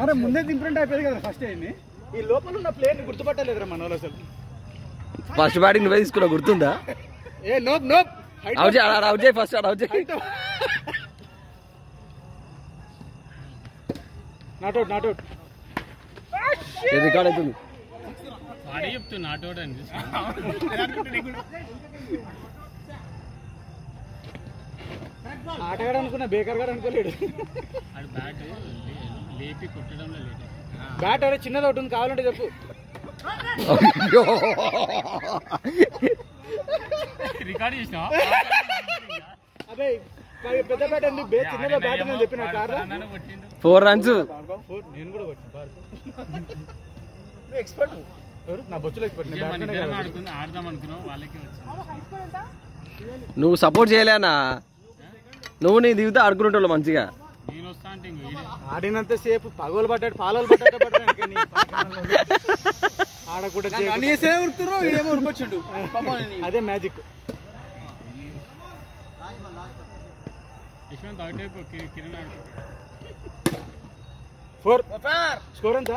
అరే ముందే దింపరెంట్ అయిపోయింది కదా ఫస్ట్ అయింది. ఈ లోపల ఉన్న ప్లేన్ గుర్తుపట్టలేదురా మన వాళ్ళు అసలు. ఫస్ట్ బ్యాటింగ్ నువ్వే తీసుకున్నావు గుర్తుందా? ఏ నోప్ నోప్ అవుట్ చేయి ఫస్ట్ అవుట్ చేయి. Not out not out record అవుతుంది. వాడే చెప్తూ నాట్ అవుట్ అని ఆటగాడు అనుకున్నా బేకర్ గారు అనుకోలేడు. అది బ్యాట్ లేపి కొట్టడంలో లేట్. బ్యాట్ ఎవరో చిన్నది ఒకటి ఉంది కావాలంటే చెప్పు. రికార్డ్ చేసినావా? అదే పెద్ద బ్యాట్ ఉంది చిన్నదో బ్యాట్ అని చెప్పిన 4 runs. నేను కూడా ఎక్స్పర్ట్ నా బొచ్చులో ఎక్స్పర్ట్. ఆడదాం అనుకున్నావు వాళ్ళకి వచ్చింది. నువ్వు సపోర్ట్ చేయలేనా? నువ్వు నీ దిగుతా ఆడుకుంటావు మంచిగా. నేను వస్తా అంటే ఆడినంత సేపు పగోలు పడ్డాడు పాలు పడ్డాడు ఆడకుండా ఉరికొచ్చిండు. అదే మ్యాజిక్. యశ్వంత్ అవుట్ అయిపో కిరణ్ 4 స్కోర్ ఎంత?